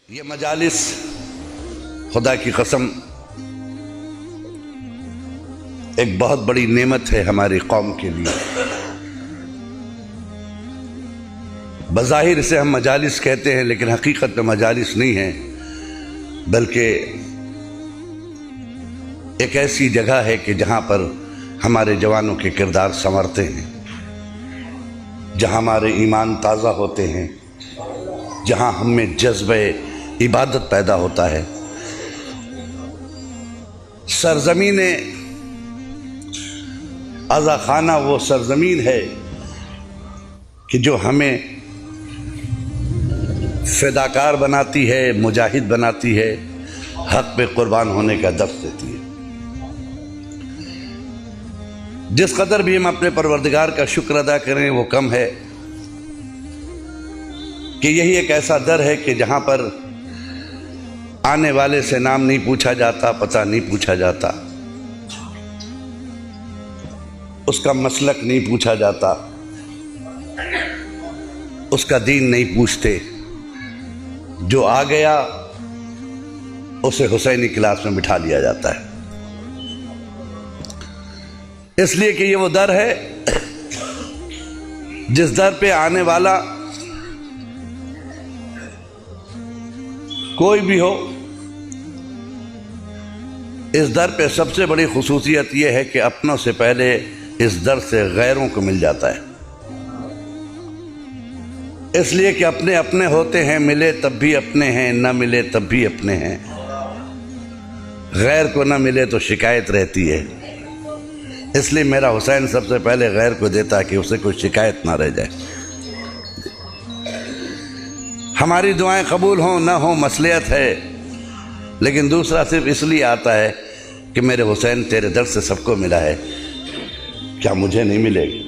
یہ مجالس خدا کی قسم ایک بہت بڑی نعمت ہے ہماری قوم کے لیے۔ بظاہر اسے ہم مجالس کہتے ہیں لیکن حقیقت میں مجالس نہیں ہیں، بلکہ ایک ایسی جگہ ہے کہ جہاں پر ہمارے جوانوں کے کردار سنورتے ہیں، جہاں ہمارے ایمان تازہ ہوتے ہیں، جہاں ہم میں جذبہ عبادت پیدا ہوتا ہے۔ سرزمین عزا خانہ وہ سرزمین ہے کہ جو ہمیں فداکار بناتی ہے، مجاہد بناتی ہے، حق پہ قربان ہونے کا درس دیتی ہے۔ جس قدر بھی ہم اپنے پروردگار کا شکر ادا کریں وہ کم ہے کہ یہی ایک ایسا در ہے کہ جہاں پر آنے والے سے نام نہیں پوچھا جاتا، پتہ نہیں پوچھا جاتا، اس کا مسلک نہیں پوچھا جاتا، اس کا دین نہیں پوچھتے۔ جو آ گیا اسے حسینی کلاس میں بٹھا لیا جاتا ہے، اس لیے کہ یہ وہ در ہے جس در پہ آنے والا کوئی بھی ہو، اس در پہ سب سے بڑی خصوصیت یہ ہے کہ اپنوں سے پہلے اس در سے غیروں کو مل جاتا ہے، اس لیے کہ اپنے اپنے ہوتے ہیں، ملے تب بھی اپنے ہیں، نہ ملے تب بھی اپنے ہیں۔ غیر کو نہ ملے تو شکایت رہتی ہے، اس لیے میرا حسین سب سے پہلے غیر کو دیتا ہے کہ اسے کوئی شکایت نہ رہ جائے۔ ہماری دعائیں قبول ہوں نہ ہوں مصلحت ہے، لیکن دوسرا صرف اس لیے آتا ہے کہ میرے حسین تیرے در سے سب کو ملا ہے، کیا مجھے نہیں ملے گی؟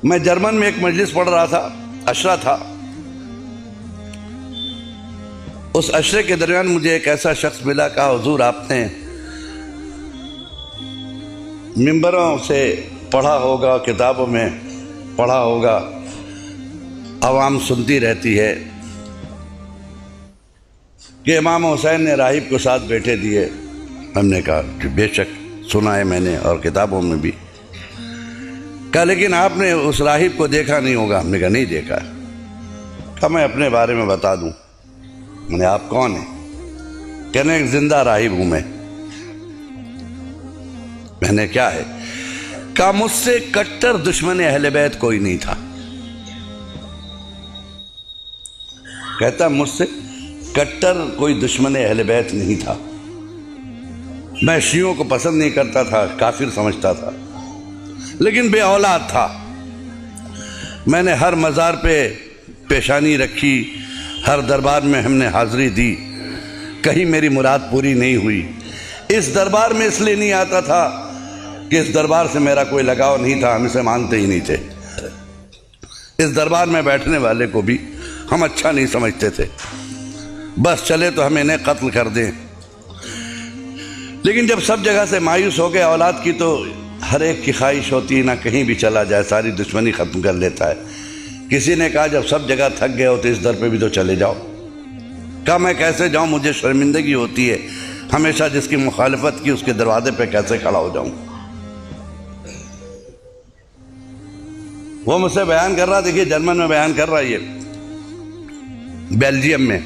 میں جرمن میں ایک مجلس پڑھ رہا تھا، عشرہ تھا۔ اس عشرے کے درمیان مجھے ایک ایسا شخص ملا، کہا حضور آپ نے ممبروں سے پڑھا ہوگا، کتابوں میں پڑھا ہوگا، عوام سنتی رہتی ہے کہ امام حسین نے راہب کو ساتھ بیٹھے دیے۔ ہم نے کہا کہ بے شک سنا ہے میں نے اور کتابوں میں بھی۔ کہا لیکن آپ نے اس راہب کو دیکھا نہیں ہوگا۔ ہم نے کہا نہیں دیکھا۔ کہا میں اپنے بارے میں بتا دوں۔ میں نے آپ کون ہیں؟ کہنے ایک زندہ راہب ہوں میں۔ میں نے کیا ہے؟ کہا مجھ سے کٹر دشمن اہل بیت کوئی نہیں تھا۔ کہتا مجھ سے کٹر کوئی دشمن اہل بیت نہیں تھا، میں شیعوں کو پسند نہیں کرتا تھا، کافر سمجھتا تھا، لیکن بے اولاد تھا۔ میں نے ہر مزار پہ پیشانی رکھی، ہر دربار میں ہم نے حاضری دی، کہیں میری مراد پوری نہیں ہوئی۔ اس دربار میں اس لیے نہیں آتا تھا کہ اس دربار سے میرا کوئی لگاؤ نہیں تھا، ہم اسے مانتے ہی نہیں تھے۔ اس دربار میں بیٹھنے والے کو بھی ہم اچھا نہیں سمجھتے تھے، بس چلے تو ہم انہیں قتل کر دیں۔ لیکن جب سب جگہ سے مایوس ہو گئے اولاد کی، تو ہر ایک کی خواہش ہوتی ہے نہ کہیں بھی چلا جائے، ساری دشمنی ختم کر لیتا ہے۔ کسی نے کہا جب سب جگہ تھک گئے ہو تو اس در پہ بھی تو چلے جاؤ۔ کہا میں کیسے جاؤں، مجھے شرمندگی ہوتی ہے، ہمیشہ جس کی مخالفت کی اس کے دروازے پہ کیسے کھڑا ہو جاؤں۔ وہ مجھ سے بیان کر رہا، دیکھیے جرمن میں بیان کر رہا، یہ بیلجیم میں۔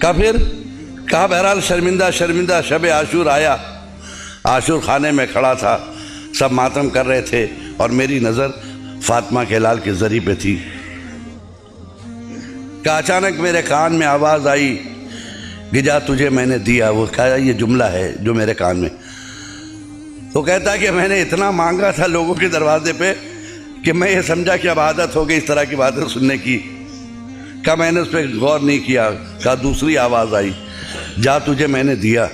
کہا بہرحال شرمندہ شب عاشور آیا، عاشور خانے میں کھڑا تھا، سب ماتم کر رہے تھے اور میری نظر فاطمہ کے لال کے زری پہ تھی۔ کہا اچانک میرے کان میں آواز آئی کہ جا تجھے میں نے دیا۔ وہ کہا یہ جملہ ہے جو میرے کان میں، وہ کہتا ہے کہ میں نے اتنا مانگا تھا لوگوں کے دروازے پہ کہ میں یہ سمجھا کہ اب عادت ہو گئی اس طرح کی باتیں سننے کی۔ کہا میں نے اس پہ غور نہیں کیا۔ کہا دوسری آواز آئی، جا تجھے میں نے دیا۔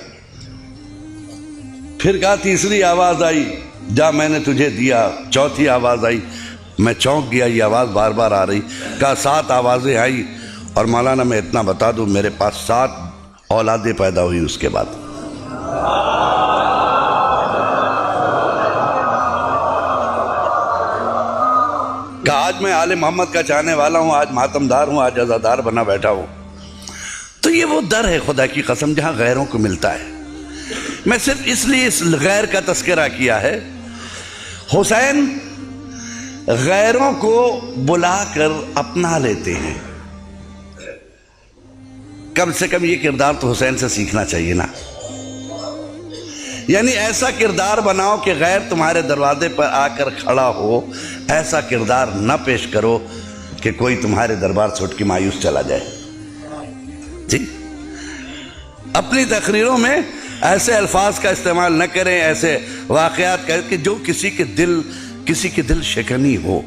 پھر کہا تیسری آواز آئی، جا میں نے تجھے دیا۔ چوتھی آواز آئی، میں چونک گیا، یہ آواز بار بار آ رہی۔ کہا 7 آوازیں آئی، اور مولانا میں اتنا بتا دوں میرے پاس 7 اولادیں پیدا ہوئی اس کے بعد۔ کہ آج میں آل محمد کا چاہنے والا ہوں، آج ماتمدار ہوں، آج عزادار بنا بیٹھا ہوں، تو یہ وہ در ہے خدا کی قسم جہاں غیروں کو ملتا ہے۔ میں صرف اس لیے اس غیر کا تذکرہ کیا ہے، حسین غیروں کو بلا کر اپنا لیتے ہیں، کم سے کم یہ کردار تو حسین سے سیکھنا چاہیے نا۔ یعنی ایسا کردار بناؤ کہ غیر تمہارے دروازے پر آ کر کھڑا ہو، ایسا کردار نہ پیش کرو کہ کوئی تمہارے دربار سے اٹھ کے مایوس چلا جائے۔ جی، اپنی تقریروں میں ایسے الفاظ کا استعمال نہ کریں، ایسے واقعات کہ جو کسی کے دل شکنی ہو۔